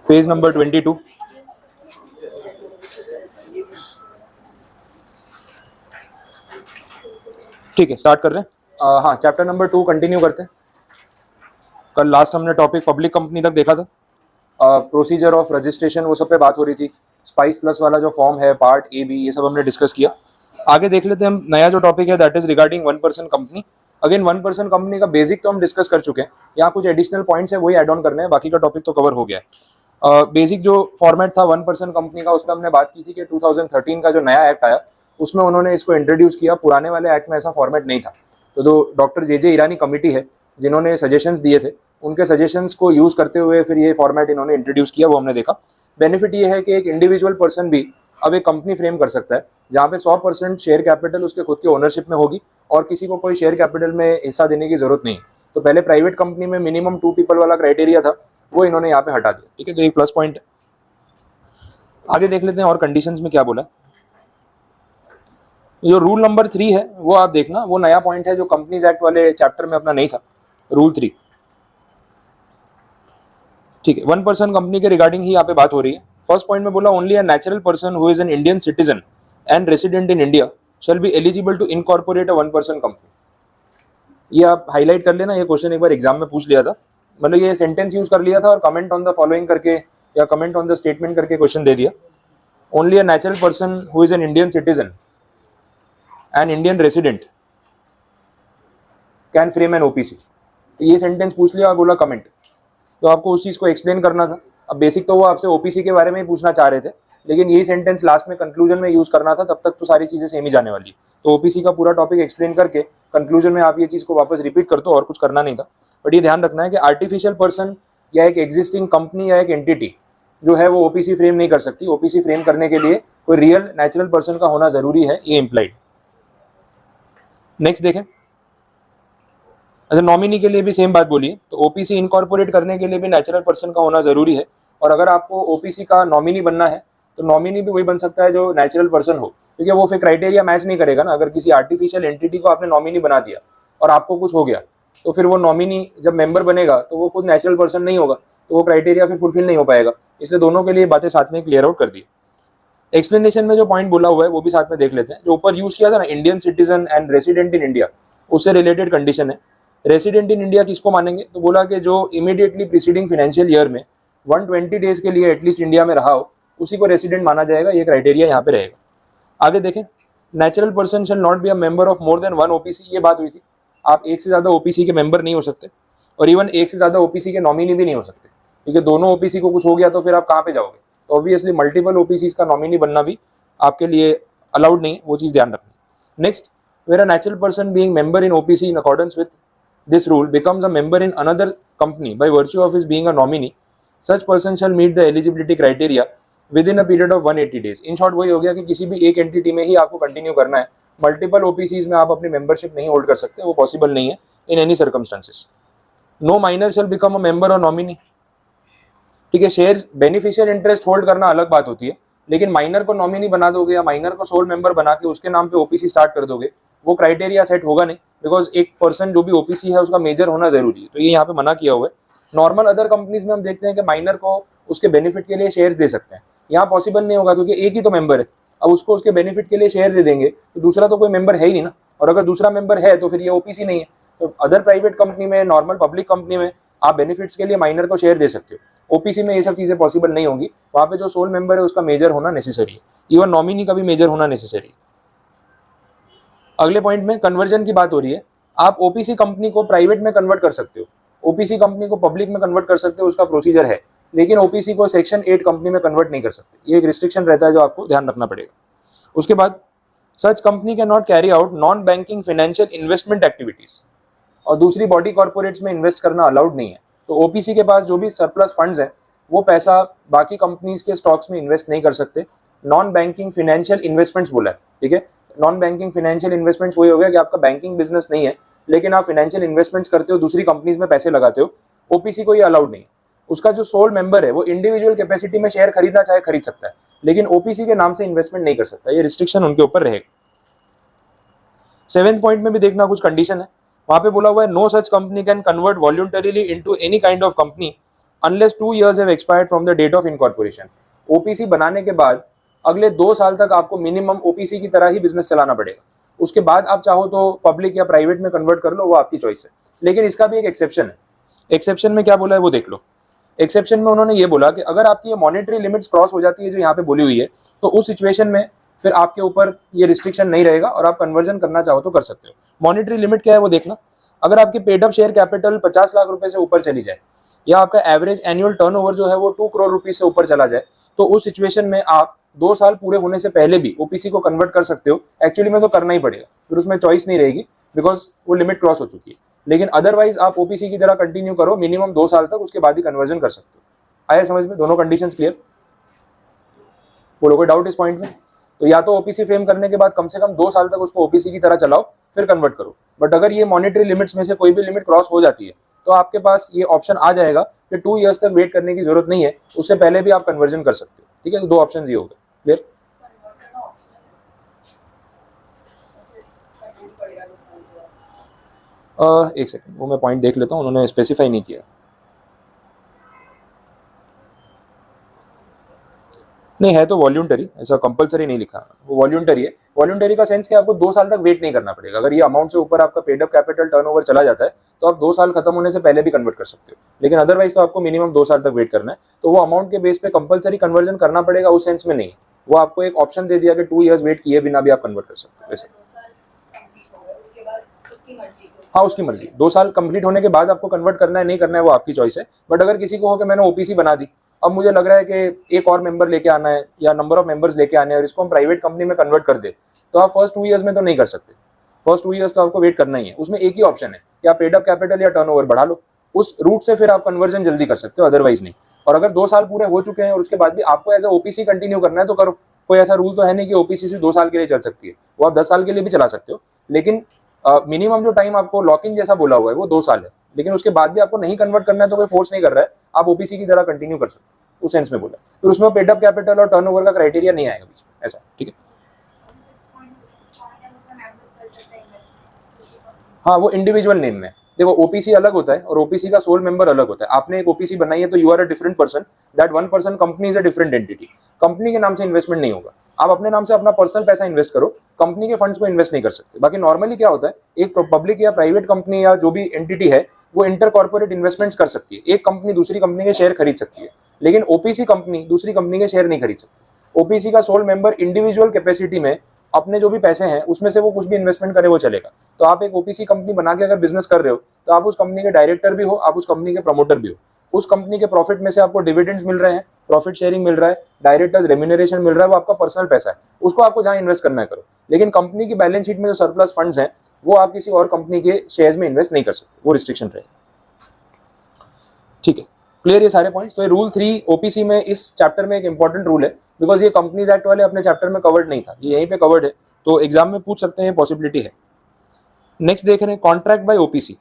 Page number 22। ठीक है, start कर रहे हैं। हाँ, चैप्टर नंबर 2 कंटिन्यू करते हैं। कल लास्ट हमने टॉपिक पब्लिक कंपनी तक देखा था। प्रोसीजर ऑफ रजिस्ट्रेशन वो सब पे बात हो रही थी। स्पाइस प्लस वाला जो फॉर्म है, पार्ट ए बी, ये सब हमने डिस्कस किया। आगे देख लेते हैं हम। नया जो टॉपिक है that is regarding 1% company. Again 1% company का बेसिक तो हम डिस्कस कर चुके हैं। यहाँ कुछ एडिशनल पॉइंट्स है वही एड ऑन करने हैं, बाकी का टॉपिक तो कवर हो गया है। बेसिक जो फॉर्मेट था 1% कंपनी का, उसमें हमने बात की थी कि 2013 का जो नया एक्ट आया उसमें उन्होंने इसको इंट्रोड्यूस किया। पुराने वाले एक्ट में ऐसा फॉर्मेट नहीं था। तो जो डॉक्टर जे ईरानी कमेटी है जिन्होंने सजेशंस दिए थे, उनके सजेशंस को यूज करते हुए फिर ये फॉर्मेट इन्होंने इंट्रोड्यूस किया, वो हमने देखा। बेनिफिट ये है कि एक इंडिविजुअल पर्सन भी अब एक कंपनी फ्रेम कर सकता है जहाँ पे 100% शेयर कैपिटल उसके खुद के ओनरशिप में होगी और किसी को कोई शेयर कैपिटल में हिस्सा देने की जरूरत नहीं। तो पहले प्राइवेट कंपनी में मिनिमम 2 पीपल वाला क्राइटेरिया था, वो इन्होंने यहाँ पे हटा दिया। ठीक है, तो एक प्लस पॉइंट है। आगे देख लेते हैं और कंडीशंस में क्या बोला। जो रूल नंबर 3 है वो आप देखना, वो नया पॉइंट है जो कंपनीज एक्ट वाले चैप्टर में अपना नहीं था। रूल 3, ठीक है, 1% कंपनी के रिगार्डिंग ही यहाँ पे बात हो रही है। फर्स्ट पॉइंट में बोला only a natural person who is an Indian citizen and resident in India shall be eligible to incorporate a 1% company. ये आप हाईलाइट कर लेना, ये क्वेश्चन एक बार एग्जाम में पूछ लिया था। मतलब ये सेंटेंस यूज कर लिया था और कमेंट ऑन द फॉलोइंग करके या कमेंट ऑन द स्टेटमेंट करके क्वेश्चन दे दिया। Only a natural person who is an Indian citizen and Indian resident can frame an OPC. ये सेंटेंस पूछ लिया और बोला कमेंट, तो आपको उस चीज को एक्सप्लेन करना था। अब बेसिक तो वो आपसे ओपीसी के बारे में ही पूछना चाह रहे थे, लेकिन यही सेंटेंस लास्ट में कंक्लूजन में यूज करना था, तब तक तो सारी चीजें सेम ही जाने वाली। तो ओपीसी का पूरा टॉपिक एक्सप्लेन करके कंक्लूजन में आप ये चीज को वापस रिपीट कर दो, और कुछ करना नहीं था। बट ये ध्यान रखना है कि आर्टिफिशियल पर्सन या एक एग्जिस्टिंग कंपनी या एक एंटिटी जो है वो ओपीसी फ्रेम नहीं कर सकती। ओपीसी फ्रेम करने के लिए कोई रियल नेचुरल पर्सन का होना जरूरी है, ये इम्प्लाइड। नेक्स्ट देखें। अच्छा, नॉमिनी के लिए भी सेम बात बोली है। तो ओपीसी इनकॉर्पोरेट करने के लिए भी नेचुरल पर्सन का होना जरूरी है। और अगर आपको ओपीसी का नॉमिनी बनना है तो नॉमिनी भी वही बन सकता है जो नेचुरल पर्सन हो, क्योंकि वो फिर क्राइटेरिया मैच नहीं करेगा ना। अगर किसी आर्टिफिशियल एंटिटी को आपने नॉमिनी बना दिया और आपको कुछ हो गया, तो फिर वो नॉमिनी जब मेंबर बनेगा तो वो खुद नेचुरल पर्सन नहीं होगा, तो वो क्राइटेरिया फिर फुलफिल नहीं हो पाएगा। इसलिए दोनों के लिए बातें साथ में क्लियर आउट कर दी। एक्सप्लेनेशन में जो पॉइंट बोला हुआ है वो भी साथ में देख लेते हैं। जो ऊपर यूज किया था ना, Indian citizen and resident in India, उससे रिलेटेड कंडीशन है। रेसिडेंट इन इंडिया किसको मानेंगे, तो बोला कि जो इमीडिएटली प्रीसीडिंग फाइनेंशियल ईयर में 120 डेज के लिए एटलीस्ट इंडिया में रहा हो, उसी को रेसिडेंट माना जाएगा। ये क्राइटेरिया यहाँ पे रहेगा। आगे देखें। Natural person shall not be a member of more than 1 OPC, ये बात हुई थी। आप एक से ज्यादा ओपीसी के मेंबर नहीं हो सकते, और इवन एक से ज्यादा ओपीसी के नॉमिनी भी नहीं हो सकते, क्योंकि दोनों ओपीसी को कुछ हो गया तो फिर आप कहाँ पे जाओगे। तो ऑब्वियसली मल्टीपल ओपीसी का नॉमिनी बनना भी आपके लिए अलाउड नहीं, वो चीज ध्यान रखनी। Next, where a natural person being member in OPC in accordance with this rule becomes a member in another company by virtue of his being a nominee, such person shall meet the eligibility criteria within a period of 180 days। In short वही हो गया कि किसी भी एक entity में ही आपको continue करना है। मल्टीपल ओपीसीज में आप अपनी मेंबरशिप नहीं होल्ड कर सकते, वो पॉसिबल नहीं है in any circumstances. No minor shall become a member और नॉमिनी। ठीक है, शेयर्स बेनिफिशियल इंटरेस्ट होल्ड करना अलग बात होती है, लेकिन माइनर को नॉमिनी बना दोगे या माइनर को सोल मेंबर बना के उसके नाम पे ओपीसी स्टार्ट कर दोगे, वो क्राइटेरिया सेट होगा नहीं, बिकॉज एक पर्सन जो भी ओपीसी है उसका मेजर होना जरूरी है। तो ये यहाँ पे मना किया हुआ है। नॉर्मल अदर कंपनीज में हम देखते हैं कि माइनर को उसके बेनिफिट के लिए शेयर्स दे सकते हैं, यहाँ पॉसिबल नहीं होगा, क्योंकि एक ही तो मेंबर है। अब उसको उसके बेनिफिट के लिए शेयर दे देंगे तो दूसरा तो कोई मेंबर है ही नहीं ना, और अगर दूसरा मेंबर है तो फिर ये ओपीसी नहीं है। तो अदर प्राइवेट कंपनी में, नॉर्मल पब्लिक कंपनी में आप बेनिफिट्स के लिए माइनर को शेयर दे सकते हो। ओपीसी में ये सब चीजें पॉसिबल नहीं होंगी। वहां पे जो सोल मेंबर है उसका मेजर होना नेसेसरी है, इवन नॉमिनी का भी मेजर होना नेसेसरी है। अगले पॉइंट में कन्वर्जन की बात हो रही है। आप ओपीसी कंपनी को प्राइवेट में कन्वर्ट कर सकते हो, ओपीसी कंपनी को पब्लिक में कन्वर्ट कर सकते हो, उसका प्रोसीजर है, लेकिन ओपीसी को सेक्शन 8 कंपनी में कन्वर्ट नहीं कर सकते। ये एक रिस्ट्रिक्शन रहता है जो आपको ध्यान रखना पड़ेगा। उसके बाद सच company can not carry out non banking financial investment activities, और दूसरी बॉडी कॉर्पोरेट्स में इन्वेस्ट करना अलाउड नहीं है। तो ओपीसी के पास जो भी सरप्लस फंड्स हैं वो पैसा बाकी कंपनीज के स्टॉक्स में इन्वेस्ट नहीं कर सकते। नॉन बैंकिंग फाइनेंशियल इन्वेस्टमेंट्स बोला है। ठीक है, नॉन बैंकिंग फाइनेंशियल इन्वेस्टमेंट्स वही हो गया कि आपका बैंकिंग बिजनेस नहीं है, लेकिन आप फाइनेंशियल इन्वेस्टमेंट्स करते हो, दूसरी कंपनीज में पैसे लगाते हो, ओपीसी को ये अलाउड नहीं है। उसका जो सोल मेंबर है वो इंडिविजुअल कैपेसिटी में शेयर खरीदना चाहे खरीद सकता है, लेकिन ओपीसी के नाम से इन्वेस्टमेंट नहीं कर सकता। ये रिस्ट्रिक्शन उनके ऊपर रहेगा। 7th पॉइंट में भी देखना कुछ कंडीशन है। वहां पे बोला हुआ है no such company can convert voluntarily into any kind of company unless 2 years have expired from the date of incorporation. OPC बनाने के बाद अगले 2 साल तक आपको मिनिमम ओपीसी की तरह ही बिजनेस चलाना पड़ेगा। उसके बाद आप चाहो तो पब्लिक या प्राइवेट में कन्वर्ट कर लो, वो आपकी चॉइस है। लेकिन इसका भी एक एक्सेप्शन है। एक्सेप्शन में क्या बोला है वो देख लो। एक्सेप्शन में उन्होंने ये बोला कि अगर आपकी ये मॉनेटरी लिमिट्स क्रॉस हो जाती है जो यहाँ पे बोली हुई है, तो उस सिचुएशन में फिर आपके ऊपर ये रिस्ट्रिक्शन नहीं रहेगा और आप कन्वर्जन करना चाहो तो कर सकते हो। मॉनेटरी लिमिट क्या है वो देखना। अगर आपकी paid up share capital 50 lakh रुपए से ऊपर चली जाए या आपका एवरेज एनुअल टर्नओवर जो है वो 2 करोड़ रुपीज से ऊपर चला जाए, तो उस सिचुएशन में आप 2 साल पूरे होने से पहले भी ओपीसी को कन्वर्ट कर सकते हो। एक्चुअली में तो करना ही पड़ेगा, फिर उसमें चॉइस नहीं रहेगी बिकॉज वो लिमिट क्रॉस हो चुकी है। लेकिन अदरवाइज आप ओपीसी की तरह कंटिन्यू करो मिनिमम 2 साल तक, उसके बाद ही कन्वर्जन कर सकते हो। आया समझ में? दोनों कंडीशंस क्लियर? बोलो कोई डाउट इस पॉइंट में? तो या तो ओपीसी फ्रेम करने के बाद कम से कम 2 साल तक उसको ओपीसी की तरह चलाओ, फिर कन्वर्ट करो। बट अगर ये मॉनेटरी लिमिट्स में से कोई भी लिमिट क्रॉस हो जाती है तो आपके पास ये ऑप्शन आ जाएगा कि 2 years तक वेट करने की जरूरत नहीं है, उससे पहले भी आप कन्वर्जन कर सकते हो। ठीक है, तो 2 ऑप्शन ये हो गए। क्लियर? एक सेकंड, वो मैं पॉइंट देख लेता हूँ, उन्होंने स्पेसिफाई नहीं किया। नहीं है तो वॉल्यूंटरी, ऐसा कंपलसरी नहीं लिखा, वो वॉल्यूंटरी है। वॉल्यूंटरी का सेंस कि आपको 2 साल तक वेट नहीं करना पड़ेगा। अगर ये अमाउंट से ऊपर आपका पेड अप कैपिटल टर्नओवर चला जाता है तो आप 2 साल खत्म होने से पहले भी कन्वर्ट कर सकते हो। लेकिन अदरवाइज तो आपको मिनिमम 2 साल तक वेट करना है। तो वो अमाउंट के बेस पे कंपलसरी कन्वर्जन करना पड़ेगा उस सेंस में नहीं है। वो आपको एक ऑप्शन दे दिया कि 2 years वेट किए बिना भी आप कन्वर्ट कर सकते हो वैसे। हाँ, उसकी मर्जी। 2 साल कंप्लीट होने के बाद आपको कन्वर्ट करना है नहीं करना है वो आपकी चॉइस है। बट अगर किसी को हो कि मैंने ओपीसी बना दी, अब मुझे लग रहा है कि एक और मेंबर लेके आना है या नंबर ऑफ मेंबर्स लेके आने हैं और इसको हम प्राइवेट कंपनी में कन्वर्ट कर दे, तो आप फर्स्ट 2 years में तो नहीं कर सकते। फर्स्ट 2 years तो आपको वेट करना ही है। उसमें एक ही ऑप्शन है कि आप पेड अप कैपिटल या टर्नओवर बढ़ा लो, उस रूट से फिर आप कन्वर्जन जल्दी कर सकते हो, अदरवाइज नहीं। और अगर 2 साल पूरे हो चुके हैं और उसके बाद भी आपको एज अ ओपीसी कंटिन्यू करना है तो करो। कोई ऐसा रूल तो है नहीं कि ओपीसी सिर्फ 2 साल के लिए चल सकती है, वो आप 10 साल के लिए भी चला सकते हो। लेकिन मिनिमम जो टाइम आपको लॉक इन जैसा बोला हुआ है वो 2 साल है। लेकिन उसके बाद भी आपको नहीं कन्वर्ट करना है तो कोई फोर्स नहीं कर रहा है, आप ओपीसी की तरह कंटिन्यू कर सकते हो, उस सेंस में बोला। फिर उसमें पेड अप कैपिटल और टर्नओवर का क्राइटेरिया नहीं आएगा बीच में, ऐसा। ठीक है, हाँ, वो इंडिविजुअल नेम में। देखो ओपीसी अलग होता है और ओपीसी का सोल मेंबर अलग होता है। आपने एक ओपीसी बनाई है तो you are a different person, that one person company is a different entity. Company के नाम से इन्वेस्टमेंट नहीं होगा, आप अपने नाम से अपना पर्सनल पैसा इन्वेस्ट करो, कंपनी के फंड्स को इन्वेस्ट नहीं कर सकते। बाकी नॉर्मली क्या होता है, एक पब्लिक या प्राइवेट कंपनी या जो भी एंटिटी है वो इंटर कॉर्पोरेट इन्वेस्टमेंट्स कर सकती है। एक कंपनी दूसरी कंपनी के शेयर खरीद सकती है, लेकिन ओपीसी कंपनी दूसरी कंपनी के शेयर नहीं खरीद सकती। ओपीसी का सोल मेंबर इंडिविजुअल कैपेसिटी में अपने जो भी पैसे हैं उसमें से वो कुछ भी इन्वेस्टमेंट करे वो चलेगा। तो आप एक ओपीसी कंपनी बना के अगर बिजनेस कर रहे हो तो आप उस कंपनी के डायरेक्टर भी हो, आप उस कंपनी के प्रमोटर भी हो। उस कंपनी के प्रॉफिट में से आपको डिविडेंड्स मिल रहे हैं, प्रॉफिट शेयरिंग मिल रहा है, डायरेक्टर्स रेम्यूनरेशन मिल रहा है, वो आपका पर्सनल पैसा है, उसको आपको जहां इन्वेस्ट करना है करो। लेकिन कंपनी की बैलेंस शीट में जो सरप्लस फंड्स हैं वो आप किसी और कंपनी के शेयर्स में इन्वेस्ट नहीं कर सकते, वो रिस्ट्रिक्शन रहेगा। ठीक है, क्लियर ये सारे पॉइंट्स। तो ये रूल 3 ओपीसी में इस चैप्टर में एक इंपॉर्टेंट रूल है बिकॉज ये कंपनीज एक्ट वाले अपने चैप्टर में कवर्ड नहीं था, ये यहीं पे कवर्ड है, तो एग्जाम में पूछ सकते हैं, पॉसिबिलिटी है। नेक्स्ट देख रहे हैं कॉन्ट्रैक्ट बाय ओपीसी।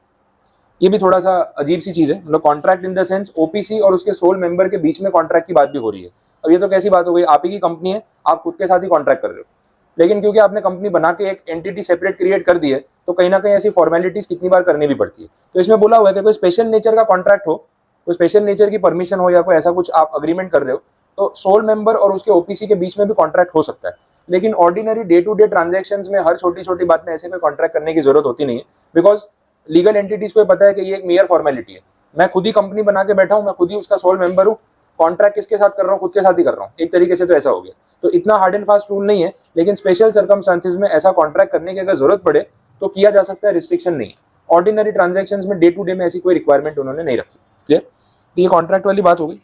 ये भी थोड़ा सा अजीब सी चीज है, मतलब contract in the sense OPC और उसके सोल मेंबर के बीच में कॉन्ट्रैक्ट की बात भी हो रही है। अब ये तो कैसी बात हो गई, आप ही की कंपनी है, आप खुद के साथ ही कॉन्ट्रैक्ट कर रहे हो, लेकिन क्योंकि आपने कंपनी बना के एक एंटिटी सेपरेट क्रिएट कर दी है तो कहीं ना कहीं ऐसी फॉर्मेलिटीज कितनी बार करनी भी पड़ती है। तो इसमें बोला हुआ है कि कोई स्पेशल नेचर का कॉन्ट्रैक्ट हो, कोई स्पेशल नेचर की परमिशन हो या कोई ऐसा कुछ आप अग्रीमेंट कर रहे हो, तो सोल मेंबर और उसके ओपीसी के बीच में भी कॉन्ट्रैक्ट हो सकता है। लेकिन ordinary day to day transactions में हर छोटी छोटी बात में ऐसे कोई कॉन्ट्रैक्ट करने की जरूरत होती नहीं है, बिकॉज लीगल एंटिटीज को पता है कि ये एक मेयर फॉर्मेलिटी है। मैं खुद ही कंपनी बना के बैठा हूँ, मैं खुद ही उसका सोल मेंबर हूँ, कॉन्ट्रैक्ट किसके साथ कर रहा हूँ, खुद के साथ ही कर रहा हूँ, एक तरीके से तो ऐसा हो गया। तो इतना हार्ड एंड फास्ट रूल नहीं है, लेकिन स्पेशल सर्कमस्टांसेस में ऐसा कॉन्ट्रैक्ट करने की अगर जरूरत पड़े तो किया जा सकता है, रिस्ट्रिक्शन नहीं है। ऑर्डिनरी ट्रांजैक्शंस में डे टू डे में ऐसी कोई रिक्वायरमेंट उन्होंने नहीं रखी। क्लियर? ये कॉन्ट्रैक्ट वाली बात हो गई।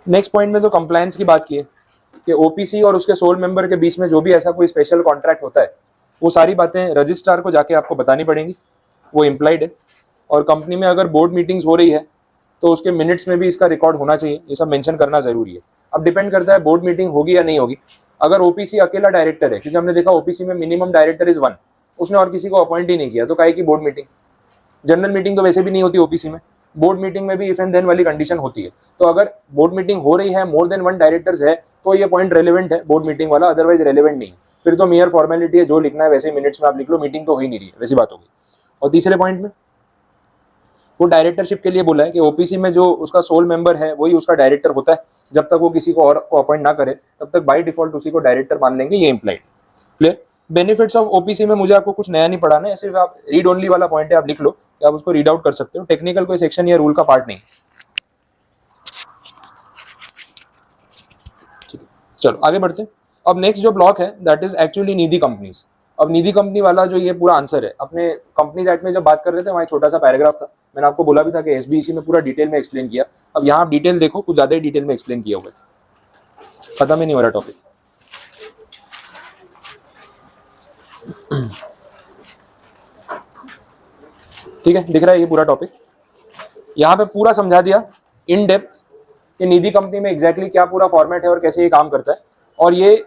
नेक्स्ट पॉइंट में तो कंप्लायंस की बात की है कि ओपीसी और उसके सोल मेंबर के बीच में जो भी ऐसा कोई स्पेशल कॉन्ट्रैक्ट होता है वो सारी बातें रजिस्ट्रार को जाके आपको बतानी पड़ेंगी, वो इम्प्लाइड है। और कंपनी में अगर बोर्ड मीटिंग्स हो रही है तो उसके मिनट्स में भी इसका रिकॉर्ड होना चाहिए, ये सब मेंशन करना जरूरी है। अब डिपेंड करता है बोर्ड मीटिंग होगी या नहीं होगी। अगर ओपीसी अकेला डायरेक्टर है, क्योंकि हमने देखा ओपीसी में मिनिमम डायरेक्टर इज 1, उसने और किसी को अपॉइंट ही नहीं किया, तो काहे की बोर्ड मीटिंग। जनरल मीटिंग तो वैसे भी नहीं होती ओपीसी में, बोर्ड मीटिंग में भी इफ एंड देन वाली कंडीशन होती है। तो अगर बोर्ड मीटिंग हो रही है, मोर देन 1 डायरेक्टर्स है, तो ये पॉइंट रेलेवेंट है बोर्ड मीटिंग वाला, अदरवाइज रेलेवेंट नहीं है। फिर तो मेयर फॉर्मेलिटी है, जो लिखना है वैसे मिनट्स में आप लिख लो, मीटिंग तो हो ही नहीं रही है, वैसी बात होगी। और तीसरे पॉइंट में वो डायरेक्टरशिप के लिए बोला है कि ओपीसी में जो उसका सोल मेंबर है वही उसका डायरेक्टर होता है, जब तक वो किसी को और को अपॉइंट ना करे तब तक बाय डिफॉल्ट उसी को डायरेक्टर मान लेंगे, ये implied. Clear. Benefits of OPC में मुझे आपको कुछ नया नहीं पढ़ाना है, सिर्फ आप रीड ओनली वाला पॉइंट है, आप लिख लो कि आप उसको रीड आउट कर सकते हो, टेक्निकल कोई सेक्शन या रूल का पार्ट नहीं। ठीक है, चलो आगे बढ़ते हैं। अब नेक्स्ट जो ब्लॉक है that is actually Nidhi companies. अब निधि कंपनी वाला जो ये पूरा आंसर है, अपने कंपनीज एक्ट में जब बात कर रहे थे वहाँ छोटा सा पैराग्राफ था, मैंने आपको बोला भी था कि एसबीसी में पूरा डिटेल में एक्सप्लेन किया। अब यहाँ आप डिटेल देखो, कुछ ज्यादा ही डिटेल में एक्सप्लेन किया हुआ है, खत्म ही नहीं हो रहा टॉपिक। ठीक है, दिख रहा है ये पूरा टॉपिक, यहाँ पे पूरा समझा दिया इन डेप्थ कि निधि कंपनी में एग्जैक्टली क्या पूरा फॉर्मेट है और कैसे ये काम करता है। और ये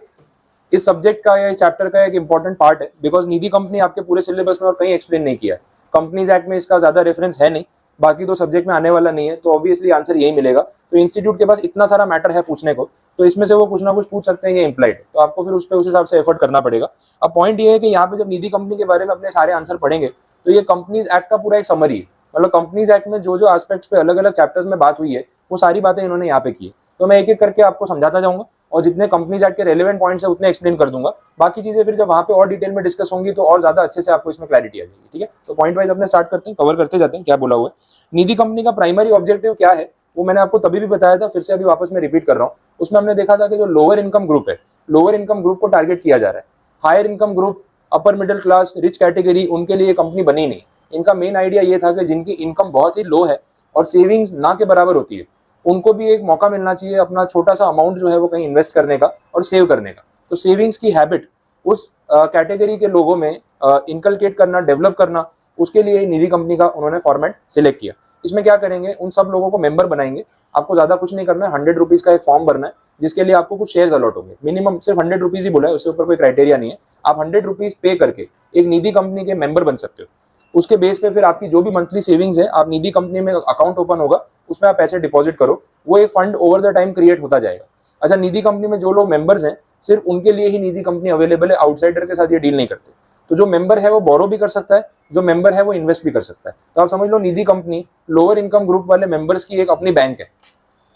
इस सब्जेक्ट का या इस चैप्टर का एक इंपॉर्टेंट पार्ट है, बिकॉज निधि कंपनी आपके पूरे सिलेबस में और कहीं एक्सप्लेन नहीं किया है। कंपनीज एक्ट में इसका ज्यादा रेफरेंस है नहीं, बाकी दो सब्जेक्ट में आने वाला नहीं है, तो ऑब्वियसली आंसर यही मिलेगा। तो इंस्टीट्यूट के पास इतना सारा मैटर है पूछने को, तो इसमें से वो कुछ ना कुछ पूछ सकते हैं, ये इम्प्लाइड, तो आपको फिर उस पर उस हिसाब से एफर्ट करना पड़ेगा। अब पॉइंट ये है कि यहाँ पे जब निधि कंपनी के बारे में अपने सारे आंसर पढ़ेंगे तो ये कंपनीज एक्ट का पूरा एक समरी है, मतलब कंपनीज एक्ट में जो जो एस्पेक्ट्स पे अलग अलग चैप्टर्स में बात हुई है वो सारी बातें इन्होंने यहाँ पे की है। तो मैं एक एक करके आपको समझाता जाऊंगा और जितने कंपनीज एक्ट के रेलेवेंट पॉइंट्स है उतने एक्सप्लेन कर दूंगा, बाकी चीजें फिर जब वहाँ पे और डिटेल में डिस्कस होंगी तो और ज्यादा अच्छे से आपको इसमें क्लैरिटी आ जाएगी। ठीक है, तो पॉइंट वाइज अपने स्टार्ट करते हैं, कवर करते जाते हैं क्या बोला हुआ है। निधि कंपनी का प्राइमरी ऑब्जेक्टिव क्या है वो मैंने आपको तभी भी बताया था, फिर से अभी वापस में रिपीट कर रहा हूँ। उसमें हमने देखा था कि जो लोअर इनकम ग्रुप है, लोअर इनकम ग्रुप को टारगेट किया जा रहा है। Higher income group, upper middle class, rich category, उनके लिए कंपनी बनी नहीं। इनका मेन आइडिया ये था कि जिनकी इनकम बहुत ही लो है और सेविंग्स ना के बराबर होती है, उनको भी एक मौका मिलना चाहिए अपना छोटा सा अमाउंट जो है वो कहीं इन्वेस्ट करने का और सेव करने का। तो सेविंग्स की हैबिट उस कैटेगरी के लोगों में इनकलकेट करना, डेवलप करना, उसके लिए निधि कंपनी का उन्होंने फॉर्मेट सिलेक्ट किया। इसमें क्या करेंगे, उन सब लोगों को मेंबर बनाएंगे। आपको ज्यादा कुछ नहीं करना है, 100 रुपीज का एक फॉर्म भरना है जिसके लिए आपको कुछ शेयर्स अलॉट होंगे। मिनिमम सिर्फ 100 रुपीज ही बोला है, उसके ऊपर कोई क्राइटेरिया नहीं है। आप 100 रुपीज पे करके एक निधि कंपनी के मेंबर बन सकते हो। उसके बेस पे फिर आपकी जो भी मंथली सेविंग्स है, आप निधि कंपनी में अकाउंट ओपन होगा उसमें आप पैसे डिपॉजिट करो, वो एक fund over the time create होता जाएगा। अच्छा, निधि कंपनी में जो लोग मेंबर्स हैं सिर्फ उनके लिए ही निधि कंपनी अवेलेबल है, आउटसाइडर के साथ ये डील नहीं करते। तो जो मेंबर है वो बोरो भी कर सकता है, जो मेंबर है वो इन्वेस्ट भी कर सकता है। तो आप समझ लो निधि कंपनी लोअर इनकम ग्रुप वाले मेंबर्स की एक अपनी बैंक है।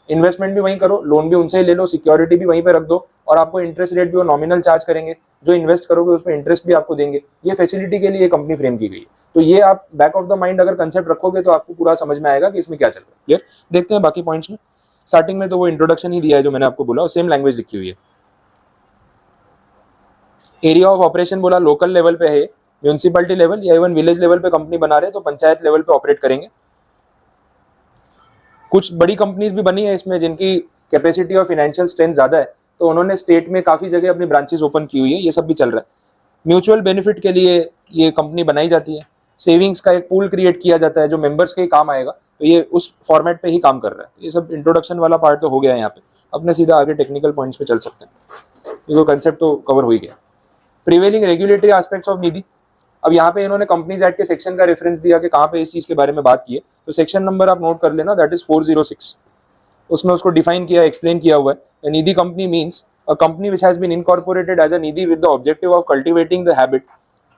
इन्वेस्टमेंट भी वहीं करो, लोन भी उनसे ही ले लो, सिक्योरिटी भी वहीं पे रख दो और आपको इंटरेस्ट रेट भी वो नॉमिनल चार्ज करेंगे। जो इन्वेस्ट करोगे उसमें इंटरेस्ट भी आपको देंगे। ये फैसिलिटी के लिए कंपनी फ्रेम की गई है। तो ये आप बैक ऑफ द माइंड अगर कंसेप्ट रखोगे तो आपको पूरा समझ में आएगा कि इसमें क्या चल रहा है। क्लियर। देखते हैं बाकी पॉइंट्स में। स्टार्टिंग में तो वो इंट्रोडक्शन ही दिया है जो मैंने आपको बोला और सेम लैंग्वेज लिखी हुई है। एरिया ऑफ ऑपरेशन बोला लोकल लेवल पे है, म्यूनिसिपैलिटी लेवल या इवन विलेज लेवल पे कंपनी बना रहे तो पंचायत लेवल पे ऑपरेट करेंगे। कुछ बड़ी कंपनीज भी बनी है इसमें जिनकी कैपेसिटी और फाइनेंशियल स्ट्रेंथ ज्यादा है, तो उन्होंने स्टेट में काफी जगह अपनी ब्रांचेस ओपन की हुई है। ये सब भी चल रहा है। म्यूचुअल बेनिफिट के लिए ये कंपनी बनाई जाती है। सेविंग्स का एक पूल क्रिएट किया जाता है जो मेंबर्स के ही काम आएगा, तो ये उस फॉर्मेट पे ही काम कर रहा है। ये सब इंट्रोडक्शन वाला पार्ट तो हो गया है। यहाँ पे अपने सीधा आगे टेक्निकल पॉइंट्स पे चल सकते हैं, ये कंसेप्ट तो कवर हो ही गया। प्रिवेलिंग रेगुलेटरी एस्पेक्ट्स ऑफ निधि। अब यहाँ पे इन्होंने कंपनीज एक्ट के सेक्शन का रेफरेंस दिया कि कहाँ पे इस चीज के बारे में बात की है, तो सेक्शन नंबर आप नोट कर लेना, दैट इज 406। उसमें उसको डिफाइन किया, एक्सप्लेन किया हुआ है। Nidhi company means a company which has been incorporated as a nidhi with the objective of cultivating the habit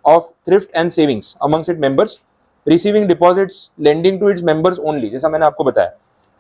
of thrift and savings amongst its members, receiving deposits, lending to its members only, जैसा मैंने आपको बताया,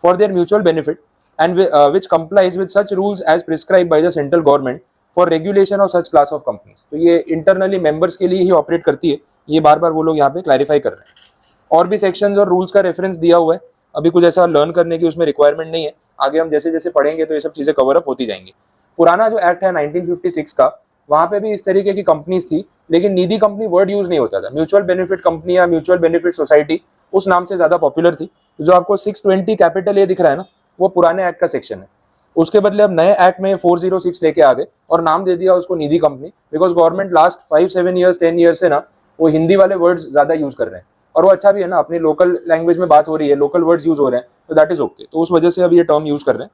for their mutual benefit and which complies with such rules as prescribed by the central government for regulation of such class of companies। तो ये internally members के लिए ही operate करती है, ये बार बार वो लोग यहाँ पे क्लैरिफाई कर रहे हैं। और भी सेक्शंस और रूल्स का रेफरेंस दिया हुआ है। अभी कुछ ऐसा लर्न करने की उसमें रिक्वायरमेंट नहीं है, आगे हम जैसे जैसे पढ़ेंगे तो ये सब चीजें कवर अप होती जाएंगी। पुराना जो एक्ट है 1956 का, वहां पे भी इस तरीके की कंपनीज थी, लेकिन निधि कंपनी वर्ड यूज नहीं होता था। म्यूचुअल बेनिफिट कंपनी या म्यूचुअल बेनिफिट सोसाइटी उस नाम से ज्यादा पॉपुलर थी। जो आपको 620 कैपिटल ए दिख रहा है ना, वो पुराने एक्ट का सेक्शन है। उसके बदले अब नए एक्ट में 406 लेके आ गए और नाम दे दिया उसको Nidhi company, because government last 5-7 years 10 years से ना वो हिंदी वाले वर्ड्स ज्यादा यूज कर रहे हैं, और वो अच्छा भी है ना, अपनी लोकल लैंग्वेज में बात हो रही है, लोकल वर्ड्स यूज हो रहे हैं, तो दैट इज ओके। तो उस वजह से अब ये टर्म यूज कर रहे हैं।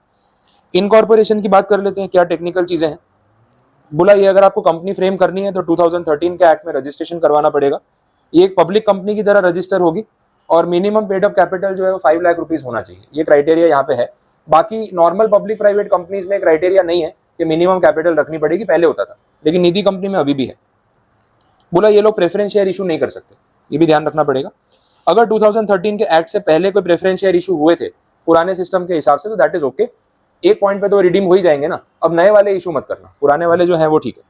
इनकॉर्पोरेशन की बात कर लेते हैं, क्या टेक्निकल चीजें हैं। बोला ये अगर आपको कंपनी फ्रेम करनी है तो 2013 के एक्ट में रजिस्ट्रेशन करवाना पड़ेगा। ये एक पब्लिक कंपनी की तरह रजिस्टर होगी और मिनिमम पेड अप कैपिटल जो है वो 5 लाख रुपीज होना चाहिए। ये क्राइटेरिया यहाँ पे है। बाकी नॉर्मल पब्लिक प्राइवेट कंपनीज में क्राइटेरिया नहीं है कि मिनिमम कैपिटल रखनी पड़ेगी, पहले होता था, लेकिन निधि कंपनी में अभी भी है। बोला ये लोग प्रेफरेंस शेयर इशू नहीं कर सकते, ये भी ध्यान रखना पड़ेगा। अगर 2013 के एक्ट से पहले कोई प्रेफरेंस शेयर इशू हुए थे पुराने सिस्टम के हिसाब से तो दैट इज ओके, एक पॉइंट पे तो रिडीम हो ही जाएंगे ना। अब नए वाले इशू मत करना, पुराने वाले जो है वो ठीक है।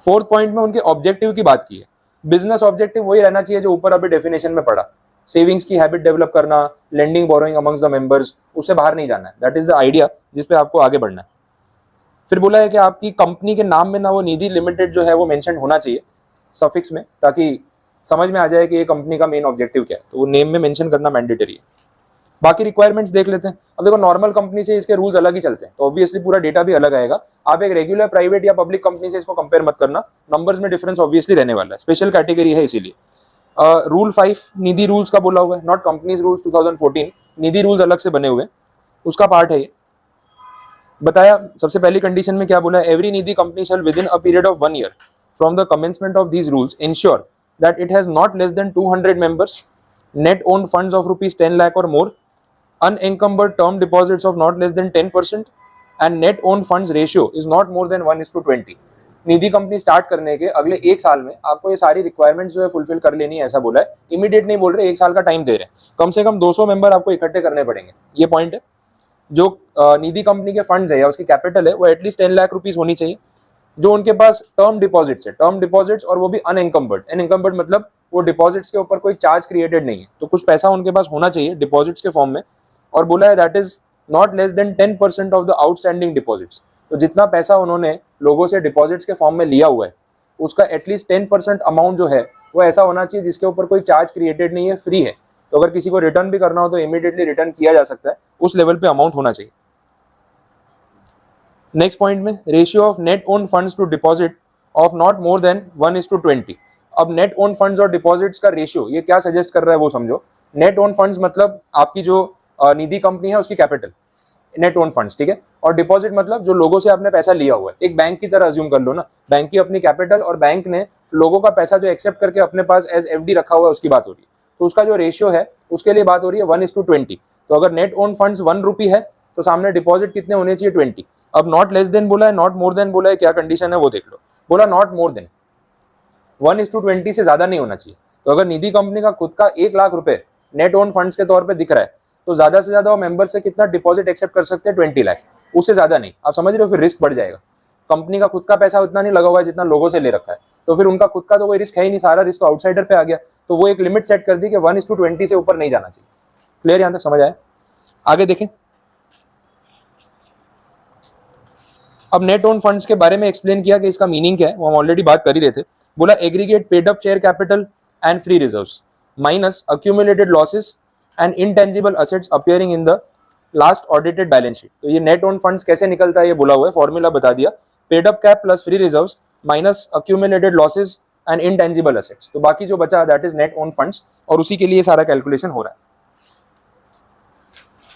फोर्थ पॉइंट में उनके ऑब्जेक्टिव की बात की है। बिजनेस ऑब्जेक्टिव वही रहना चाहिए जो ऊपर अभी डेफिनेशन में पड़ा, सेविंग्स की हैबिट डेवलप करना, lending borrowing amongst the members, उससे बाहर नहीं जाना है। दैट इज द आइडिया जिस पे आपको आगे बढ़ना है। फिर बोला है कि आपकी कंपनी के नाम में ना वो निधि लिमिटेड जो है वो मेंशन होना चाहिए सफिक्स में, ताकि समझ में आ जाए कि ये कंपनी का मेन ऑब्जेक्टिव क्या है, तो वो नेम में मेंशन करना मैंडेटरी है। बाकी रिक्वायरमेंट्स देख लेते हैं। अब देखो नॉर्मल कंपनी से इसके रूल्स अलग ही चलते हैं, तो ऑब्वियसली पूरा डेटा भी अलग आएगा। आप एक रेगुलर प्राइवेट या पब्लिक कंपनी से इसको कंपेयर मत करना, नंबर्स में डिफरेंस ऑब्वियसली रहने वाला है, स्पेशल कैटेगरी है इसीलिए। रूल 5 निधि रूल्स का बोला हुआ है, not companies rules 2014, Nidhi rules अलग से बने हुए, उसका पार्ट है ये। बताया सबसे पहली कंडीशन में क्या बोला है, every Nidhi company shell with in a period of 1 year from the commencement of these rules ensure that it has not less than 200 members, net owned funds of ₹10 lakh or more, unencumbered term deposits of not less than 10%, and net owned funds ratio is not more than 1:20। Nidhi company start करने के अगले एक साल में आपको ये सारी requirements जो है फुलफिल कर लेनी है, ऐसा बोला है। इमीडिएट नहीं बोल रहे, एक साल का टाइम दे रहे हैं, कम से कम 200 मेंबर आपको इकट्ठे करने पड़ेंगे, ये पॉइंट है। जो निधि कंपनी के फंड्स है या उसकी कैपिटल है वो एटलीस्ट 10 लाख रुपीज होनी चाहिए। जो उनके पास टर्म डिपॉजिट्स है, टर्म डिपॉजिट्स, और वो भी अनएंकम्बर्ड। अनएंकम्बर्ड मतलब वो डिपॉजिट्स के ऊपर कोई चार्ज क्रिएटेड नहीं है, तो कुछ पैसा उनके पास होना चाहिए डिपॉजिट्स के फॉर्म में। और बोला है that is not less than 10% of the outstanding deposits. तो जितना पैसा उन्होंने लोगों से डिपॉजिट्स के फॉर्म में लिया हुआ है उसका एटलीस्ट 10% अमाउंट जो है वो ऐसा होना चाहिए जिसके ऊपर कोई चार्ज क्रिएटेड नहीं है, फ्री है। तो अगर किसी को रिटर्न भी करना हो तो इमीडिएटली रिटर्न किया जा सकता है, उस लेवल पे अमाउंट होना चाहिए। नेक्स्ट पॉइंट में ratio of net owned funds to deposit of not more than 1:20। अब नेट ओन फंड्स और डिपॉजिट्स का रेशियो ये क्या सजेस्ट कर रहा है वो समझो। नेट ओन फंड्स मतलब आपकी जो निधि कंपनी है उसकी कैपिटल, नेट ओन फंड्स, ठीक है। और डिपॉजिट मतलब जो लोगों से आपने पैसा लिया हुआ है, एक बैंक की तरह अज्यूम कर लो ना, बैंक की अपनी कैपिटल और बैंक ने लोगों का पैसा जो एक्सेप्ट करके अपने पास एज एफडी रखा हुआ है उसकी बात हो रही है। तो उसका जो रेशियो है उसके लिए बात हो रही है 1:20। तो अगर नेट ओन फंड्स 1 रुपी है तो सामने डिपॉजिट कितने होने चाहिए, 20। अब नॉट लेस देन बोला है, नॉट मोर देन बोला है, क्या कंडीशन है वो देख लो। बोला नॉट मोर देन 1:20 से ज्यादा नहीं होना चाहिए। तो अगर निधि कंपनी का खुद का 1 लाख रुपए नेट ओन फंड्स के तौर पे दिख रहा है तो ज्यादा से ज्यादा वो मेंबर से कितना डिपॉजिट एक्सेप्ट कर सकते हैं, 20 लाख, उससे ज्यादा नहीं। आप समझ रहे हो, फिर रिस्क बढ़ जाएगा। कंपनी का खुद का पैसा उतना नहीं लगा हुआ है जितना लोगों से ले रखा है, तो फिर उनका खुद का तो कोई रिस्क है ही नहीं, सारा रिस्क तो आउटसाइडर पे आ गया। तो वो एक लिमिट सेट कर दी कि 1:20 से ऊपर नहीं जाना चाहिए। क्लियर, यहां तक समझ आया? आगे देखें। अब नेट ओन फंड्स के बारे में एक्सप्लेन किया कि इसका मीनिंग क्या है, वो हम ऑलरेडी बात कर ही रहे थे। बोला aggregate paid up share capital and free reserves minus accumulated losses and intangible assets appearing in the last audited balance sheet. तो ये नेट ओन फंड्स कैसे निकलता है ये बोला हुआ है, फॉर्मूला बता दिया, paid up cap plus free reserves minus accumulated losses and intangible assets. तो बाकी जो बचा that is net owned funds, और उसी के लिए सारा कैलकुलेशन हो रहा है।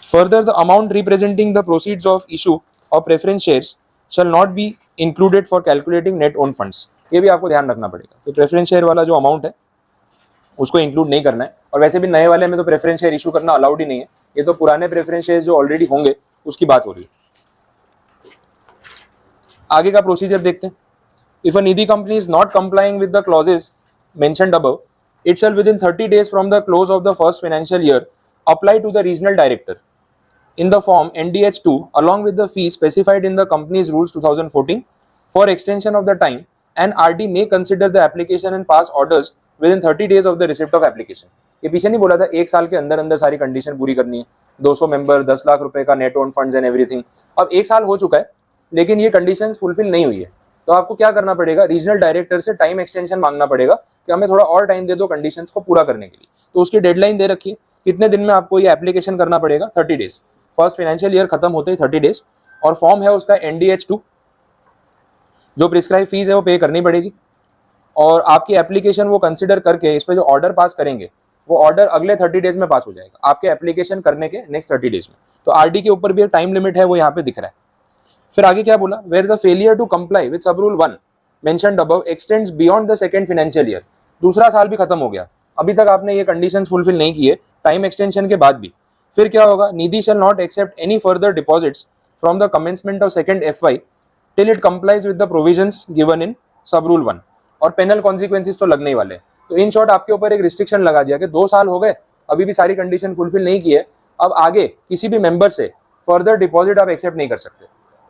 Further the amount representing the proceeds of issue of preference shares shall not be included for calculating net own funds। ये भी आपको ध्यान रखना पड़ेगा। तो प्रेफरेंस शेयर वाला जो अमाउंट है उसको इंक्लूड नहीं करना है, और वैसे भी नए वाले में तो प्रेफरेंस शेयर इशू करना अलाउड ही नहीं है। ये तो पुराने प्रेफरेंस शेयर जो ऑलरेडी होंगे उसकी बात हो रही है। आगे का प्रोसीजर देखते हैं। If a Nidhi company is not complying with the clauses mentioned above, it shall within 30 days from the close of the first financial year apply to the regional director in the form NDH2 along with the fees specified in the company's rules 2014 for extension of the time, and RD may consider the application and pass orders within 30 days of the receipt of application। ये पीछे नहीं बोला था एक साल के अंदर अंदर सारी कंडीशन पूरी करनी है, 200 मेंबर, 10 लाख रुपए का net owned funds and everything. अब एक साल हो चुका है लेकिन ये कंडीशन फुलफिल नहीं हुई है, तो आपको क्या करना पड़ेगा, रीजनल डायरेक्टर से टाइम एक्सटेंशन मांगना पड़ेगा कि हमें थोड़ा और टाइम दे दो कंडीशंस को पूरा करने के लिए। तो उसकी डेडलाइन दे रखी है, कितने दिन में आपको ये एप्लीकेशन करना पड़ेगा, 30 days। फर्स्ट फाइनेंशियल ईयर खत्म होते ही 30 days। और फॉर्म है उसका NDH2, जो प्रिस्क्राइब फीस है वो पे करनी पड़ेगी, और आपकी एप्लीकेशन वो कंसिडर करके इस पे जो ऑर्डर पास करेंगे वो ऑर्डर अगले 30 days में पास हो जाएगा आपके एप्लीकेशन करने के नेक्स्ट 30 days में। तो RD के ऊपर भी एक टाइम लिमिट है वो यहाँ पे दिख रहा है। फिर आगे क्या बोला, where the failure to comply with sub rule 1 mentioned above extends beyond the second financial year. दूसरा साल भी खत्म हो गया, अभी तक आपने ये कंडीशंस फुलफिल नहीं किए टाइम एक्सटेंशन के बाद भी। फिर क्या होगा, Nidhi shall not accept any further deposits from the commencement of second FY till it complies with the provisions given in sub rule 1। और पेनल कॉन्सिक्वेंसेस तो लगने ही वाले हैं। तो इन शॉर्ट आपके ऊपर एक रिस्ट्रिक्शन लगा दिया कि 2 साल हो गए, अभी भी सारी कंडीशन फुलफिल नहीं की है, अब आगे किसी भी मेंबर से फर्दर डिपॉजिट आप एक्सेप्ट नहीं कर सकते,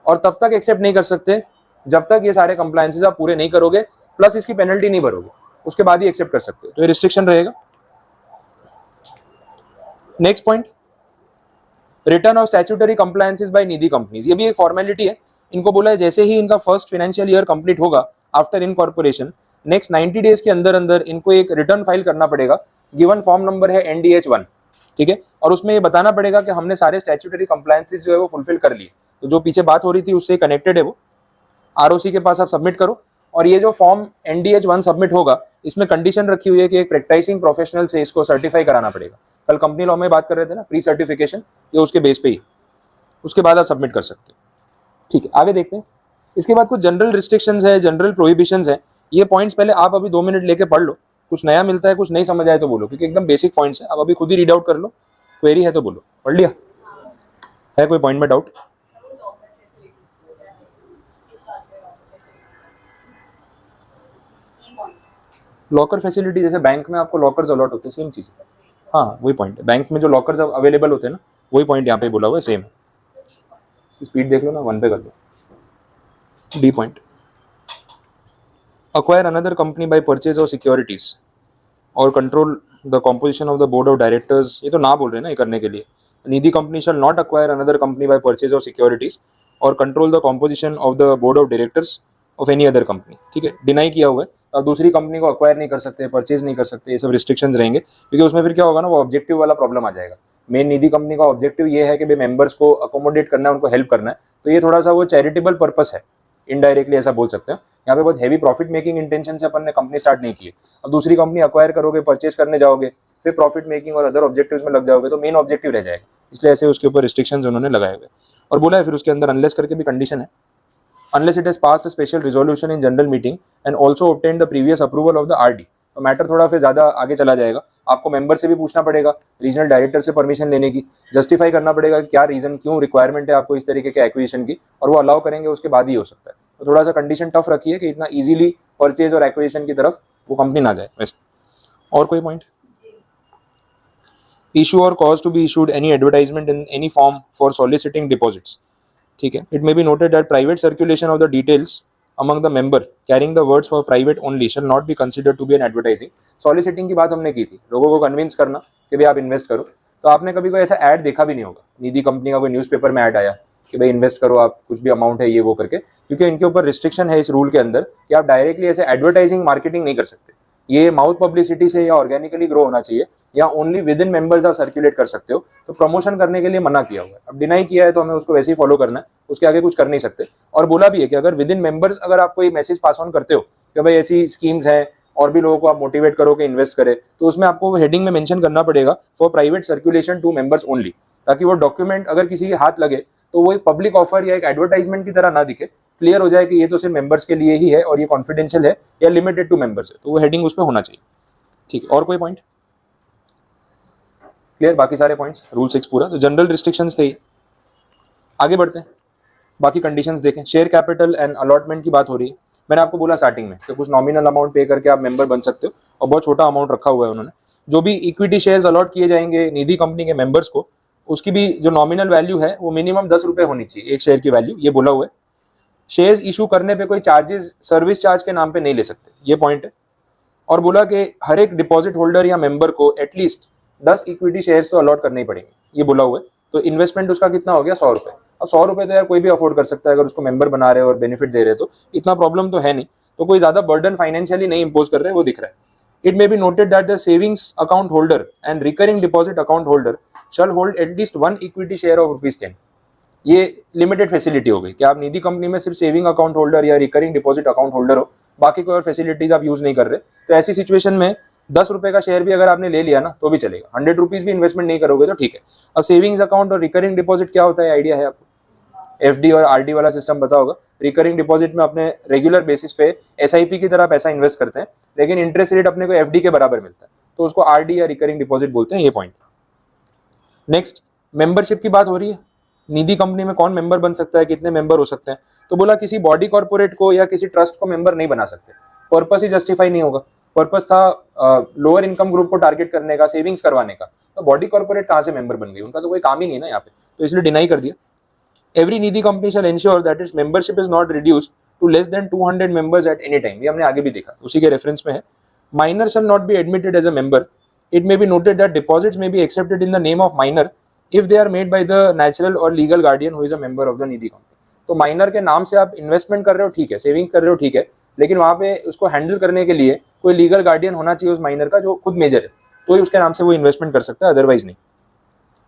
और तब तक एक्सेप्ट नहीं कर सकते जब तक ये सारे कंप्लायंसेस आप पूरे नहीं करोगे, प्लस इसकी पेनल्टी नहीं भरोगे, उसके बाद ही एक्सेप्ट कर सकते हो। तो ये रिस्ट्रिक्शन रहेगा। Next point, return of statutory compliances by Nidhi companies. ये भी एक फॉर्मेलिटी है। इनको बोला है जैसे ही इनका फर्स्ट फाइनेंशियल ईयर कंप्लीट होगा आफ्टर इनकॉर्पोरेशन, नेक्स्ट 90 डेज के अंदर अंदर इनको एक रिटर्न फाइल करना पड़ेगा। गिवन फॉर्म नंबर है NDH1, ठीक है, और उसमें ये बताना पड़ेगा कि हमने सारे स्टैट्यूटरी कंप्लायंसेस जो है वो फुलफिल कर लिए। तो जो पीछे बात हो रही थी उससे कनेक्टेड है वो। ROC के पास आप सबमिट करो, और ये जो फॉर्म NDH1 सबमिट होगा इसमें कंडीशन रखी हुई है कि एक प्रैक्टिसिंग प्रोफेशनल से इसको सर्टिफाई कराना पड़ेगा। कल कंपनी लॉ में बात कर रहे थे ना, प्री सर्टिफिकेशन, ये उसके बेस पे ही, उसके बाद आप सबमिट कर सकते हो। ठीक है, आगे देखते हैं। इसके बाद कुछ जनरल रिस्ट्रिक्शंस है, जनरल प्रोहिबिशंस है। ये पॉइंट्स पहले आप अभी 2 मिनट लेके पढ़ लो, कुछ नया मिलता है, कुछ नहीं समझ आए तो बोलो, क्योंकि एकदम बेसिक पॉइंट्स है। आप अभी खुद ही रीड आउट कर लो, क्वेरी है तो बोलो। पढ़ लिया है? कोई पॉइंट में डाउट? लॉकर फैसिलिटी, जैसे बैंक में आपको लॉकर्स अलॉट होते हैं, सेम चीज है। हाँ, वही पॉइंट है। बैंक में जो लॉकर्स अवेलेबल होते हैं ना, वही पॉइंट यहाँ पे बोला हुआ है, सेम है। स्पीड देख लो ना, 1 पे कर लो। D point, acquire another company by purchase of securities और control the composition of the board of directors। ये तो ना बोल रहे हैं ना ये करने के लिए। निधि company shall not acquire another company by purchase of securities और control the composition of the board of directors of any other company। ठीक है, डिनाई किया हुआ है। अब दूसरी कंपनी को अक्वायर नहीं कर सकते, परचेज नहीं कर सकते, ये सब रिस्ट्रिक्शंस रहेंगे, क्योंकि उसमें फिर क्या होगा ना, वो ऑब्जेक्टिव वाला प्रॉब्लम आ जाएगा। मेन निधि कंपनी का ऑब्जेक्टिव ये है कि भाई मेंबर्स को अकोमोडेट करना है, उनको हेल्प करना है, तो ये थोड़ा सा वो चैरिटेबल पर्पस है, इनडायरेक्टली ऐसा बोल सकते हैं। यहाँ पे बहुत हैवी प्रॉफिट मेकिंग इंटेंशन से अपन ने कंपनी स्टार्ट नहीं की है। अब दूसरी कंपनी अक्वायर करोगे, परचेज करने जाओगे, फिर प्रॉफिट मेकिंग और अदर ऑब्जेक्टिव्स में लग जाओगे, तो मेन ऑब्जेक्टिव रह जाएगा। इसलिए ऐसे उसके ऊपर रिस्ट्रिक्शंस उन्होंने लगाए हुए और बोला है फिर उसके अंदर अनलेस करके भी कंडीशन है, unless it has passed a special resolution in general meeting and also obtained the previous approval of the RD। तो मैटर थोड़ा फिर ज़्यादा आगे चला जाएगा। आपको मेंबर से भी पूछना पड़ेगा, रीजनल डायरेक्टर से परमिशन लेने की, जस्टिफाई करना पड़ेगा कि क्या रीज़न, क्यों रिक्वायरमेंट है आपको इस तरीके के एक्विजिशन की, और वो अलाउ करेंगे, उसके बाद ही हो सकता है। तो थोड़ा सा कंडीशन टफ रखी है कि इतना ईजिली परचेज और एक्विजिशन की तरफ वो कंपनी ना जाए। वैसे और कोई पॉइंट? इशू और cause to be issued any advertisement in any form for soliciting deposits. ठीक है, it may be noted that private circulation of the details among the member carrying the words for private only shall not be considered to be an advertising। Soliciting की बात हमने की थी, लोगों को convince करना कि भाई आप इन्वेस्ट करो। तो आपने कभी कोई ऐसा ऐड देखा भी नहीं होगा, निधि कंपनी का कोई न्यूज़पेपर में ऐड आया कि भाई इन्वेस्ट करो आप, कुछ भी अमाउंट है ये वो करके, क्योंकि इनके ऊपर रिस्ट्रिक्शन है इस रूल के अंदर कि आप डायरेक्टली ऐसे एडवर्टाइजिंग मार्केटिंग नहीं कर सकते। ये माउथ पब्लिसिटी से या ऑर्गेनिकली ग्रो होना चाहिए, या ओनली विद इन मेंबर्स आप सर्कुलेट कर सकते हो। तो प्रमोशन करने के लिए मना किया हुआ है। अब डिनाई किया है तो हमें उसको वैसे ही फॉलो करना है, उसके आगे कुछ कर नहीं सकते। और बोला भी है कि अगर विद इन मेंबर्स अगर आप कोई मैसेज पास ऑन करते हो कि भाई ऐसी स्कीम्स हैं और भी लोगों को आप मोटिवेट करो कि इन्वेस्ट करें, तो उसमें आपको हेडिंग में मेंशन करना पड़ेगा for private circulation to members only, ताकि वो डॉक्यूमेंट अगर किसी के हाथ लगे तो वो एक पब्लिक ऑफर या एक एडवर्टाइजमेंट की तरह ना दिखे, क्लियर हो जाए कि ये तो सिर्फ मेंबर्स के लिए ही है और ये कॉन्फिडेंशियल है या लिमिटेड टू मेंबर्स है, तो वो हेडिंग उस पर होना चाहिए। ठीक है, और कोई पॉइंट क्लियर? बाकी सारे पॉइंट्स रूल 6 पूरा। तो जनरल रिस्ट्रिक्शंस थे। आगे बढ़ते हैं, बाकी कंडीशंस देखें। शेयर कैपिटल एंड अलॉटमेंट की बात हो रही है। मैंने आपको बोला स्टार्टिंग में तो कुछ नॉमिनल अमाउंट पे करके आप मेंबर बन सकते हो, और बहुत छोटा अमाउंट रखा हुआ है उन्होंने। जो भी इक्विटी शेयर्स अलॉट किए जाएंगे निधि कंपनी के मेंबर्स को, उसकी भी जो नॉमिनल वैल्यू है वो मिनिमम 10 रुपये होनी चाहिए, एक शेयर की वैल्यू, ये बोला हुआ है। शेयर्स इशू करने पे कोई चार्जेस सर्विस चार्ज के नाम पे नहीं ले सकते, ये पॉइंट है। और बोला कि हर एक डिपॉजिट होल्डर या मेंबर को एटलीस्ट 10 इक्विटी शेयर्स तो अलॉट करने ही पड़ेंगे, ये बोला हुआ है। तो इन्वेस्टमेंट उसका कितना हो गया? 100 रुपये। अब 100 रुपये तो यार कोई भी अफोर्ड कर सकता है, अगर उसको मेंबर बना रहे हो और बेनिफिट दे रहे हो तो इतना प्रॉब्लम तो है नहीं। तो कोई ज्यादा बर्डन फाइनेंशियली नहीं इंपोज कर रहे हैं, वो दिख रहा है। It may be noted that the savings account holder and recurring deposit account holder shall hold at least 1 equity share of ₹10। ये लिमिटेड फैसिलिटी हो गई कि आप निधि कंपनी में सिर्फ सेविंग अकाउंट होल्डर या रिकरिंग डिपॉजिट अकाउंट होल्डर हो, बाकी कोई और फैसिलिटीज आप यूज नहीं कर रहे। तो ऐसी सिचुएशन में 10 रुपए का शेयर भी अगर आपने ले लिया ना तो भी चलेगा, 100 रुपीज भी इन्वेस्टमेंट नहीं करोगे तो ठीक है। अब सेविंग्स अकाउंट और रिकरिंग डिपॉजिट क्या होता है, आइडिया है आपको? FD और RD वाला सिस्टम पता होगा। रिकरिंग डिपॉजिट में अपने रेगुलर बेसिस पे SIP की तरह पैसा इन्वेस्ट करते हैं, लेकिन इंटरेस्ट रेट अपने को FD के बराबर मिलता है, तो उसको RD या रिकरिंग डिपॉजिट बोलते हैं, ये पॉइंट। नेक्स्ट, मेंबरशिप की बात हो रही है। निधि कंपनी में कौन मेंबर बन सकता है, कितने मेंबर हो सकते हैं? तो बोला किसी बॉडी कॉर्पोरेट को या किसी ट्रस्ट को मेंबर नहीं बना सकते। पर्पस ही जस्टिफाई नहीं होगा। पर्पस था लोअर इनकम ग्रुप को टारगेट करने का, सेविंग्स करवाने का, तो बॉडी कॉर्पोरेट कहाँ से मेंबर बन गई? उनका तो कोई काम ही नहीं है ना यहाँ पे, तो इसलिए डिनाई कर दिया। Every Nidhi company shall ensure that its membership is not reduced to less than 200 members at any time. ये हमने आगे भी देखा, उसी के रेफरेंस में है। Minor shall not be admitted as a member. It may be noted that deposits may be accepted in the name of minor if they are made by the natural और legal guardian who is a member of the Nidhi company. तो minor के नाम से आप investment कर रहे हो, ठीक है, सेविंग कर रहे हो, ठीक है, लेकिन वहां पे उसको हैंडल करने के लिए कोई लीगल गार्डियन होना चाहिए उस माइनर का जो खुद मेजर है, तो ही उसके नाम से वो इन्वेस्टमेंट कर सकता है, अदरवाइज नहीं।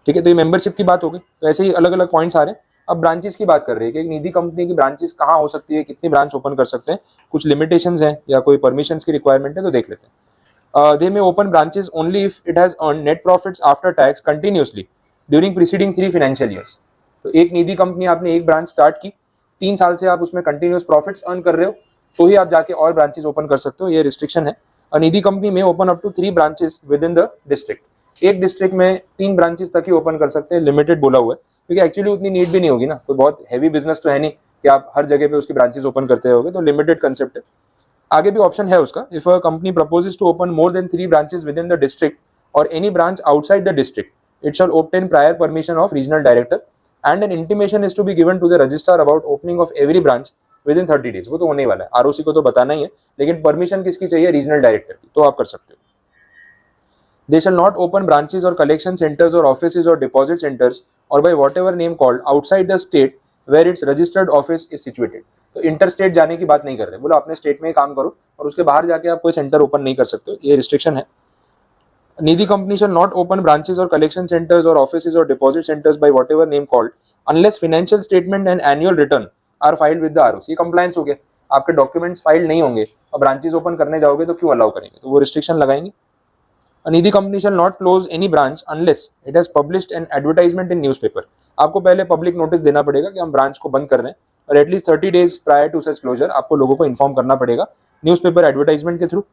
ठीक है, तो ये मेंबरशिप की बात हो गई। तो ऐसे ही अलग अलग पॉइंट्स आ रहे हैं। अब ब्रांचेस की बात कर रही है कि एक निधि कंपनी की ब्रांचेस कहाँ हो सकती है, कितनी ब्रांच ओपन कर सकते हैं, कुछ लिमिटेशंस हैं या कोई परमिशंस की रिक्वायरमेंट है, तो देख लेते हैं। दे में open branches only if it has earn net profits after tax continuously during preceding 3 financial years. तो एक निधि कंपनी आपने एक ब्रांच स्टार्ट की, 3 साल से आप उसमें कंटिन्यूस प्रॉफिट्स अर्न कर रहे हो, तो ही आप जाके और ब्रांचेस ओपन कर सकते हो, ये रिस्ट्रिक्शन है। और निधि कंपनी में open up to 3 branches within the district. एक डिस्ट्रिक्ट में 3 ब्रांचेस तक ही ओपन कर सकते हैं, लिमिटेड बोला हुआ है, क्योंकि एक्चुअली उतनी नीड भी नहीं होगी ना, कोई बहुत हैवी बिजनेस तो है नहीं कि आप हर जगह पे उसकी ब्रांचेस ओपन करते रहोगे, तो लिमिटेड कंसेप्ट है। आगे भी ऑप्शन है उसका, if a company proposes to open more than 3 branches within the district और any branch outside the district, it shall obtain prior permission of regional director and an intimation is to be given to the registrar about opening of every branch within 30 days. वो तो होने वाला है, ROC को तो बताना ही है, लेकिन परमिशन किसकी चाहिए? रीजनल डायरेक्टर की, तो आप कर सकते हो। They shall not open branches or collection centers or offices or deposit centers or by whatever name called outside the state where its registered office is situated। तो इंटर स्टेट जाने की बात नहीं कर रहे, बोलो अपने स्टेट में ही काम करो और उसके बाहर जाके आप कोई सेंटर ओपन नहीं कर सकते हो, ये रिस्ट्रिक्शन है। Nidhi company shall not open branches or collection centers or offices or deposit centers by whatever name called unless financial statement and annual return are filed with the ROC। ये compliance हो गया, आपके डॉक्यूमेंट्स फाइल नहीं होंगे और branches open करने जाओगे तो क्यों अलाउ करेंगे, तो वो रिस्ट्रिक्शन लगाएंगे। A Nidhi company shall not close any branch unless it has published an advertisement in newspaper। आपको पहले पब्लिक नोटिस देना पड़ेगा कि हम ब्रांच को बंद कर रहे हैं, और at least 30 days prior to such closure आपको लोगों को इन्फॉर्म करना पड़ेगा न्यूज़पेपर एडवर्टाइजमेंट के थ्रू।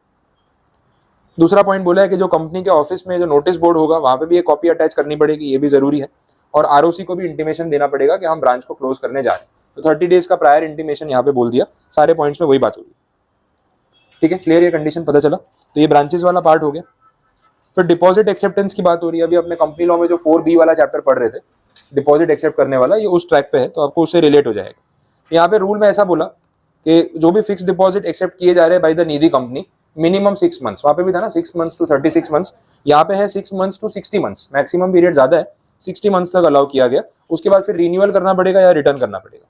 दूसरा पॉइंट बोला है कि जो कंपनी के ऑफिस में जो नोटिस बोर्ड होगा वहां पे भी एक कॉपी अटैच करनी पड़ेगी, ये भी जरूरी है। और आरओसी को भी इंटीमेशन देना पड़ेगा कि हम ब्रांच को क्लोज करने जा रहे हैं, तो 30 डेज का प्रायर इंटीमेशन यहाँ पे बोल दिया। सारे पॉइंट्स में वही बात होगी। ठीक है, क्लियर, ये कंडीशन पता चला। तो ये ब्रांचेस वाला पार्ट हो गया। फिर डिपॉजिट एक्सेप्टेंस की बात हो रही है। अभी अपने कंपनी लॉ में जो 4B वाला चैप्टर पढ़ रहे थे, डिपॉजिट एक्सेप्ट करने वाला, ये उस ट्रैक पे है, तो आपको उससे रिलेट हो जाएगा। यहाँ पे रूल में ऐसा बोला कि जो भी फिक्स डिपॉजिट एक्सेप्ट किए जा रहे हैं by the Nidhi company, minimum 6 months, वहाँ पे भी था ना 6 मंथ्स टू 36 मंथ्स, यहाँ पे है 6 months to 60 months, maximum period ज्यादा है, 60 मंथ्स तक अलाउ किया गया। उसके बाद फिर रिन्यूअल करना पड़ेगा या रिटर्न करना पड़ेगा।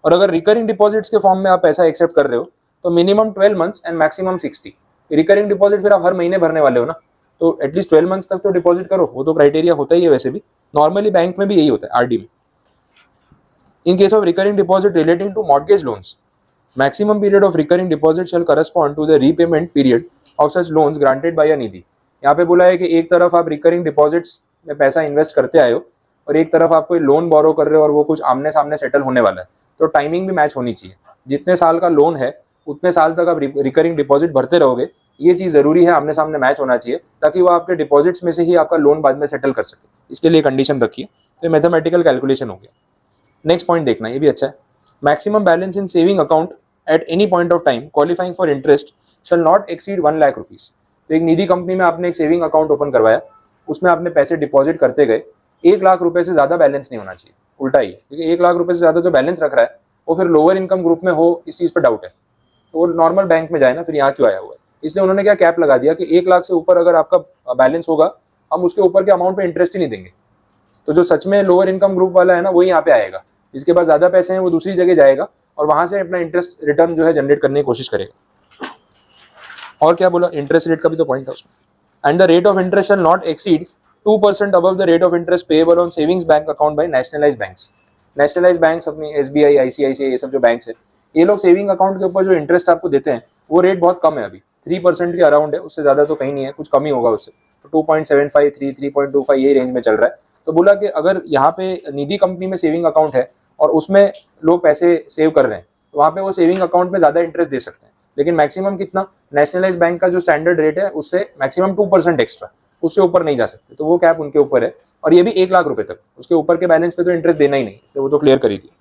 और अगर रिकरिंग डिपॉजिट्स के फॉर्म में आप पैसा एक्सेप्ट कर रहे हो तो minimum 12 months and maximum 60। Recurring deposit फिर आप हर महीने भरने वाले हो ना, तो एटलीस्ट 12 मंथ्स तक तो डिपॉजिट करो, वो तो क्राइटेरिया होता ही है वैसे भी, नॉर्मली बैंक में भी यही होता है, आरडी में। In case of recurring deposit relating to mortgage loans, maximum period of recurring deposit shall correspond to the repayment period of such loans granted by a Nidhi. यहाँ पे बोला है कि एक तरफ आप रिकरिंग डिपॉजिट्स में पैसा इन्वेस्ट करते आए हो और एक तरफ आप कोई लोन बोरो कर रहे हो और वो कुछ आमने सामने सेटल होने वाला है, तो टाइमिंग भी मैच होनी चाहिए। जितने साल का लोन है उतने साल तक आप रिकरिंग डिपॉजिट भरते रहोगे, ये चीज जरूरी है, आमने सामने मैच होना चाहिए, ताकि वो आपके डिपॉजिट्स में से ही आपका लोन बाद में सेटल कर सके। इसके लिए कंडीशन रखिए, तो मैथमेटिकल कैलकुलेशन हो गया। नेक्स्ट पॉइंट देखना, ये भी अच्छा है। Maximum balance in saving account at any point of time qualifying for interest shall not exceed 1 lakh rupees. तो एक निधि कंपनी में आपने एक सेविंग अकाउंट ओपन करवाया, उसमें आपने पैसे डिपॉजिट करते गए, 1 लाख रुपए से ज्यादा बैलेंस नहीं होना चाहिए, उल्टा ही है, क्योंकि 1 लाख रुपए से ज्यादा जो बैलेंस रख रहा है वो फिर लोअर इनकम ग्रुप में हो, इस चीज पर डाउट है, तो वो नॉर्मल बैंक में जाए ना, फिर यहाँ क्यों आया हुआ है। इसलिए उन्होंने क्या कैप लगा दिया कि 1 लाख से ऊपर अगर आपका बैलेंस होगा, हम उसके ऊपर के अमाउंट पे इंटरेस्ट ही नहीं देंगे। तो जो सच में लोअर इनकम ग्रुप वाला है ना, वही यहाँ पे आएगा, जिसके पास ज्यादा पैसे हैं वो दूसरी जगह जाएगा और वहां से अपना इंटरेस्ट रिटर्न जो है जनरेट करने की कोशिश करेगा। और क्या बोला, इंटरेस्ट रेट का भी तो पॉइंट था उसमें। And the rate of interest shall not exceed 2% above the rate of interest payable on savings bank account by nationalised banks. Nationalised banks अपनी SBI, ICICI, ये सब जो बैंक्स है, ये लोग सेविंग अकाउंट के ऊपर जो इंटरेस्ट आपको देते हैं वो रेट बहुत कम है, अभी 3% के अराउंड है, उससे ज्यादा तो कहीं नहीं है, कुछ कम ही होगा उससे, तो 2.75, 3, 3.25 ये रेंज में चल रहा है। तो बोला कि अगर यहाँ पे निधि कंपनी में सेविंग अकाउंट है और उसमें लोग पैसे सेव कर रहे हैं, तो वहाँ पे वो सेविंग अकाउंट में ज्यादा इंटरेस्ट दे सकते हैं, लेकिन मैक्सिमम कितना, नेशनलाइज बैंक का जो स्टैंडर्ड रेट है उससे मैक्सिमम 2% एक्स्ट्रा, उससे ऊपर नहीं जा सकते, तो वो कैप उनके ऊपर है। और ये भी 1 लाख रुपए तक, उसके ऊपर के बैलेंस पे तो इंटरेस्ट देना ही नहीं, इसलिए वो तो क्लियर करी थी।